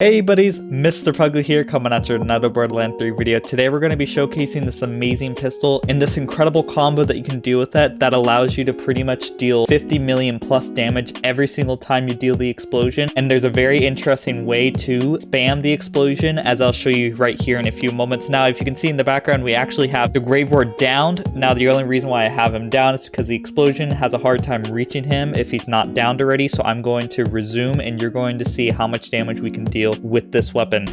Hey buddies, Mr. Pugly here, coming at you with another Borderlands 3 video. Today we're going to be showcasing this amazing pistol and this incredible combo that you can do with it that allows you to pretty much deal 50 million plus damage every single time you deal the explosion. And there's a very interesting way to spam the explosion, as I'll show you right here in a few moments. Now, if you can see in the background, we actually have the Grave Ward downed. Now, the only reason why I have him down is because the explosion has a hard time reaching him if he's not downed already. So I'm going to resume and you're going to see how much damage we can deal with this weapon.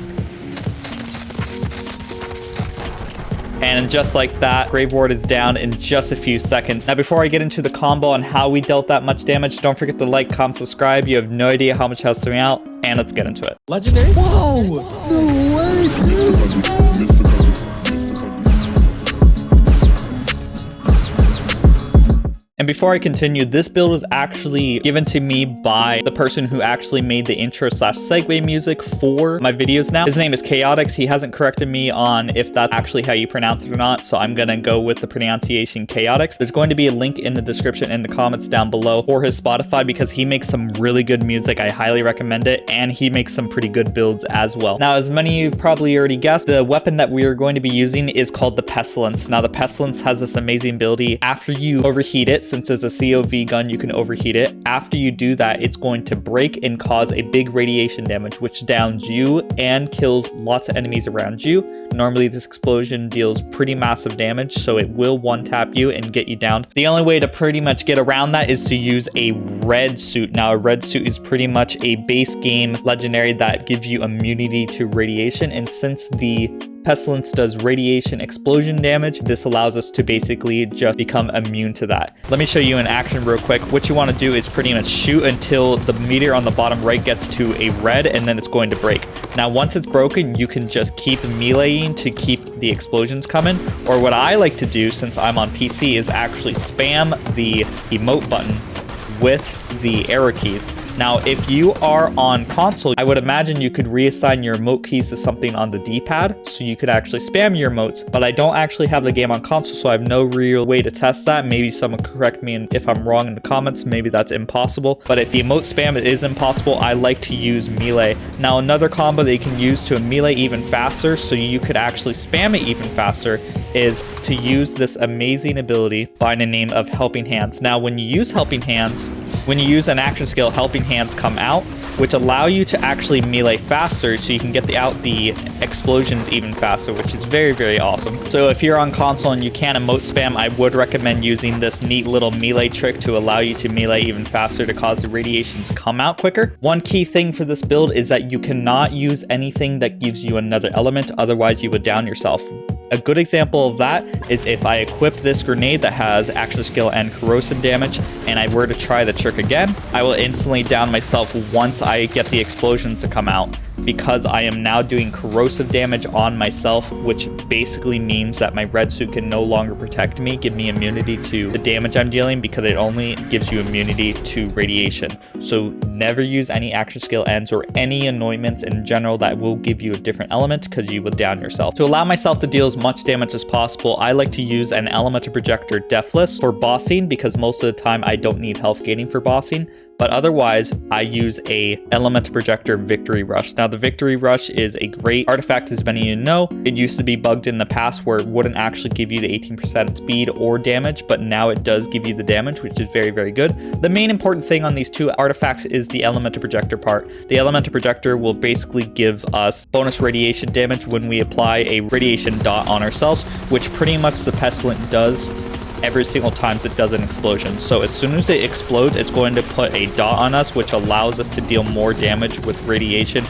And just like that, Grave Ward is down in just a few seconds. Now, before I get into the combo on how we dealt that much damage, don't forget to like, comment, subscribe. You have no idea how much helps me out, and let's get into it. Legendary? Whoa! No way, dude! And before I continue, this build was actually given to me by the person who actually made the intro / segue music for my videos now. His name is Chaotix. He hasn't corrected me on if that's actually how you pronounce it or not, so I'm gonna go with the pronunciation Chaotix. There's going to be a link in the description and the comments down below for his Spotify because he makes some really good music. I highly recommend it, and he makes some pretty good builds as well. Now, as many of you probably already guessed, the weapon that we are going to be using is called the Pestilence. Now, the Pestilence has this amazing ability. After you overheat it, since it's a COV gun, you can overheat it. After you do that, it's going to break and cause a big radiation damage, which downs you and kills lots of enemies around you. Normally, this explosion deals pretty massive damage, so it will one-tap you and get you down. The only way to pretty much get around that is to use a red suit. Now, a red suit is pretty much a base game legendary that gives you immunity to radiation, and since the Pestilence does radiation explosion damage, this allows us to basically just become immune to that. Let me show you in action real quick. What you want to do is pretty much shoot until the meteor on the bottom right gets to a red, and then it's going to break. Now, once it's broken, you can just keep meleeing to keep the explosions coming. Or what I like to do, since I'm on PC, is actually spam the emote button with the arrow keys. Now, if you are on console, I would imagine you could reassign your emote keys to something on the D-pad, so you could actually spam your emotes, but I don't actually have the game on console, so I have no real way to test that. Maybe someone correct me if I'm wrong in the comments. Maybe that's impossible, but if the emote spam is impossible, I like to use melee. Now, another combo that you can use to melee even faster, so you could actually spam it even faster, is to use this amazing ability by the name of Helping Hands. Now, when you use Helping Hands, when you use an action skill, Helping Hands come out, which allow you to actually melee faster, so you can get out the explosions even faster, which is very, very awesome. So if you're on console and you can emote spam, I would recommend using this neat little melee trick to allow you to melee even faster to cause the radiations come out quicker. One key thing for this build is that you cannot use anything that gives you another element, otherwise you would down yourself. A good example of that is if I equip this grenade that has action skill and corrosive damage, and I were to try the trick again, I will instantly down myself once I get the explosions to come out, because I am now doing corrosive damage on myself, which basically means that my red suit can no longer protect me, give me immunity to the damage I'm dealing, because it only gives you immunity to radiation. So never use any action skill ends or any anointments in general that will give you a different element, because you will down yourself. To allow myself to deal as much damage as possible, I like to use an Elemental Projector Deathless for bossing, because most of the time I don't need health gating for bossing. But otherwise, I use a Elemental Projector Victory Rush. Now, the Victory Rush is a great artifact, as many of you know. It used to be bugged in the past where it wouldn't actually give you the 18% speed or damage, but now it does give you the damage, which is very, very good. The main important thing on these two artifacts is the Elemental Projector part. The Elemental Projector will basically give us bonus radiation damage when we apply a radiation dot on ourselves, which pretty much the Pestilence does every single time it does an explosion. So as soon as it explodes, it's going to put a dot on us, which allows us to deal more damage with radiation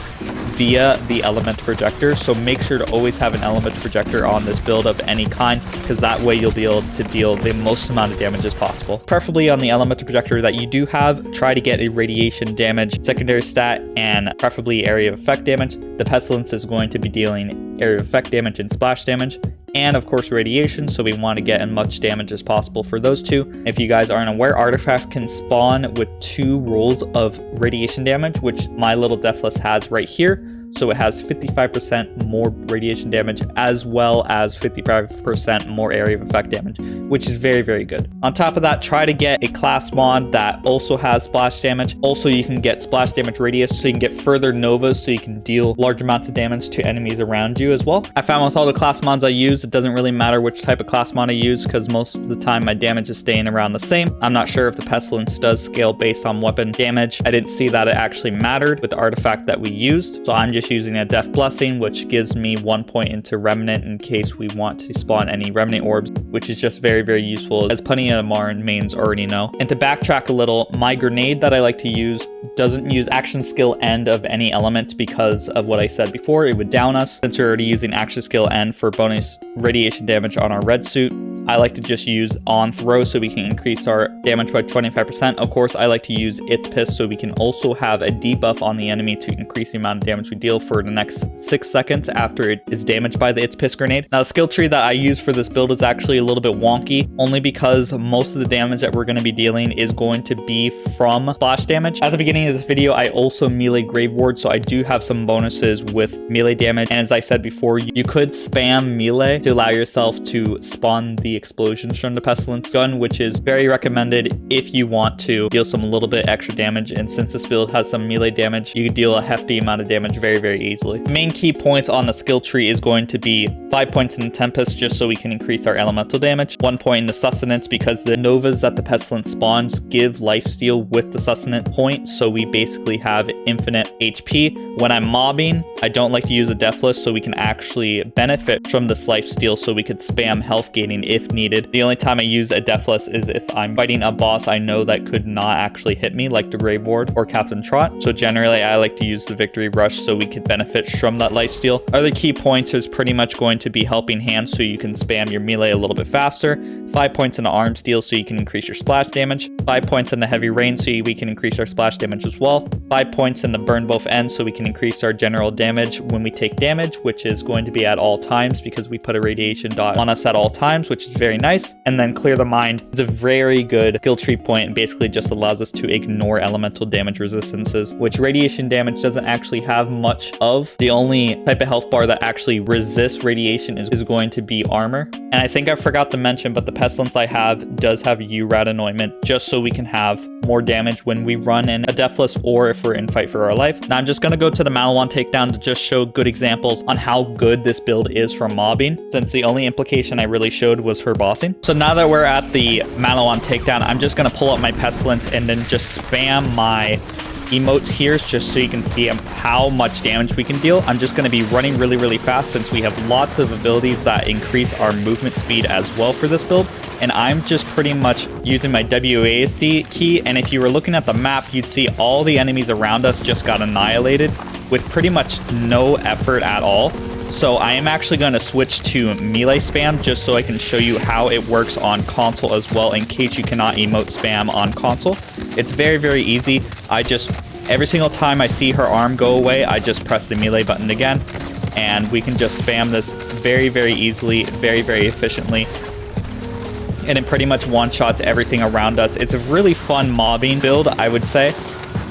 via the Elemental Projector. So make sure to always have an Elemental Projector on this build of any kind, because that way you'll be able to deal the most amount of damage as possible. Preferably on the Elemental Projector that you do have, try to get a radiation damage secondary stat and preferably area of effect damage. The Pestilence is going to be dealing area of effect damage and splash damage, and of course radiation, so we want to get as much damage as possible for those two. If you guys aren't aware, artifacts can spawn with 2 rolls of radiation damage, which my little Deathless has right here. so it has 55% more radiation damage as well as 55% more area of effect damage, which is very, very good. On top of that, try to get a class mod that also has splash damage. Also, you can get splash damage radius, so you can get further novas, so you can deal large amounts of damage to enemies around you as well. I found with all the class mods I use, it doesn't really matter which type of class mod I use, because most of the time my damage is staying around the same. I'm not sure if the Pestilence does scale based on weapon damage. I didn't see that it actually mattered with the artifact that we used, so I'm just using a Death Blessing, which gives me 1 point into Remnant in case we want to spawn any Remnant orbs, which is just very, very useful, as plenty of Amara mains already know. And to backtrack a little, my grenade that I like to use doesn't use action skill end of any element because of what I said before. It would down us. Since we're already using action skill end for bonus radiation damage on our red suit, I like to just use on throw so we can increase our damage by 25%. Of course, I like to use its piss so we can also have a debuff on the enemy to increase the amount of damage we deal for the next 6 seconds after it is damaged by the its piss grenade. Now, the skill tree that I use for this build is actually a little bit wonky, only because most of the damage that we're going to be dealing is going to be from splash damage. At the beginning of this video, I also melee Grave Ward, so I do have some bonuses with melee damage. And as I said before, you could spam melee to allow yourself to spawn the explosions from the Pestilence gun, which is very recommended if you want to deal some little bit extra damage. And since this build has some melee damage, you can deal a hefty amount of damage very, very easily. The main key points on the skill tree is going to be 5 points in the Tempest, just so we can increase our elemental damage, 1 point in the Sustenance, because the novas that the Pestilence spawns give lifesteal with the Sustenance point, so we basically have infinite HP. When I'm mobbing, I don't like to use a Deathless, so we can actually benefit from this lifesteal, so we could spam health gaining if needed. The only time I use a Deathless is if I'm fighting a boss I know that could not actually hit me, like the Grave Ward or Captain Trot. So generally, I like to use the Victory Rush so we could benefit from that lifesteal. Other key points is pretty much going to be Helping Hand, so you can spam your melee a little bit faster. 5 points in the Arm Steel, so you can increase your splash damage. 5 points in the Heavy Rain, so we can increase our splash damage as well. 5 points in the Burn Both Ends, so we can increase our general damage when we take damage, which is going to be at all times because we put a radiation dot on us at all times, which is very nice. And then Clear the Mind is a very good skill tree point and basically just allows us to ignore elemental damage resistances, which radiation damage doesn't actually have much of. The only type of health bar that actually resists radiation is going to be armor. And I think I forgot to mention, but the Pestilence I have does have U-Rat Anointment, just so we can have more damage when we run in a Deathless or if we're in fight for our life. Now I'm just going to go to the Malawan takedown to just show good examples on how good this build is for mobbing, since the only implication I really showed was her bossing. So now that we're at the Malawan takedown, I'm just going to pull up my Pestilence and then just spam my emotes here just so you can see how much damage we can deal. I'm just going to be running really, really fast since we have lots of abilities that increase our movement speed as well for this build. And I'm just pretty much using my WASD key. And if you were looking at the map, you'd see all the enemies around us just got annihilated with pretty much no effort at all. So I am actually going to switch to melee spam just so I can show you how it works on console as well, in case you cannot emote spam on console. It's very, very easy. Every single time I see her arm go away, I just press the melee button again, and we can just spam this very, very easily, very, very efficiently. And it pretty much one-shots everything around us. It's a really fun mobbing build, I would say.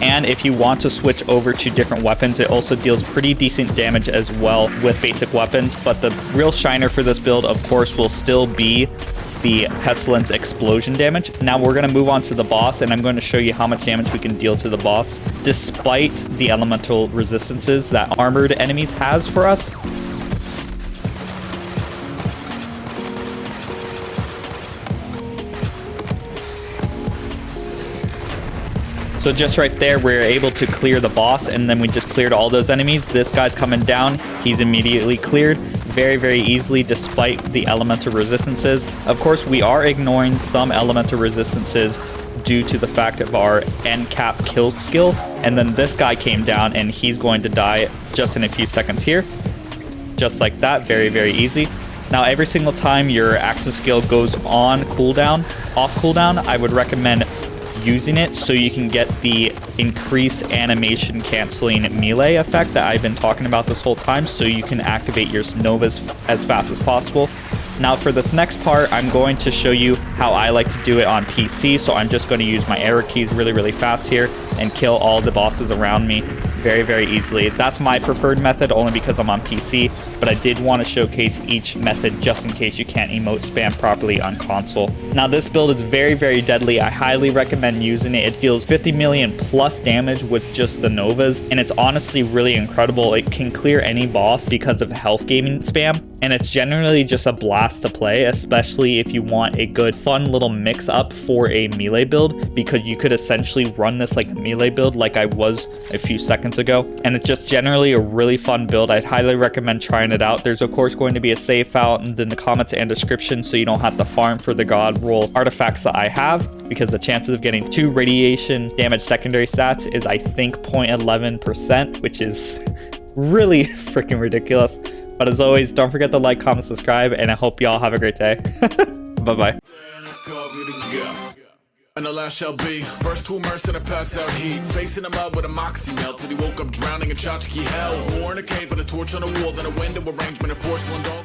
And if you want to switch over to different weapons, it also deals pretty decent damage as well with basic weapons. But the real shiner for this build, of course, will still be the Pestilence explosion damage. Now we're going to move on to the boss, and I'm going to show you how much damage we can deal to the boss, despite the elemental resistances that armored enemies has for us. So just right there, we're able to clear the boss, and then we just cleared all those enemies. This guy's coming down. He's immediately cleared very, very easily despite the elemental resistances. Of course, we are ignoring some elemental resistances due to the fact of our end cap kill skill. And then this guy came down, and he's going to die just in a few seconds here. Just like that, very, very easy. Now, every single time your action skill goes on cooldown, off cooldown, I would recommend using it so you can get the increase animation canceling melee effect that I've been talking about this whole time, so you can activate your novas as fast as possible. Now for this next part, I'm going to show you how I like to do it on PC, so I'm just going to use my arrow keys really, really fast here and kill all the bosses around me very, very easily. That's my preferred method only because I'm on PC, but I did want to showcase each method just in case you can't emote spam properly on console. Now this build is very, very deadly. I highly recommend using it. It deals 50 million plus damage with just the Novas, and it's honestly really incredible. It can clear any boss because of health gaming spam, and it's generally just a blast to play, especially if you want a good fun little mix up for a melee build, because you could essentially run this like a melee build like I was a few seconds ago, and it's just generally a really fun build. I'd highly recommend trying it out. There's of course going to be a save out in the comments and description, so you don't have to farm for the god roll artifacts that I have, because the chances of getting 2 radiation damage secondary stats is I think 0.11%, which is really freaking ridiculous. But as always, don't forget to like, comment, subscribe, and I hope y'all have a great day. Bye-bye. And the last shall be first to immerse in a pass out heat, facing him up with a moxie melt till he woke up drowning in tchotchke hell. War in a cave with a torch on a wall, then a window arrangement of porcelain dolls.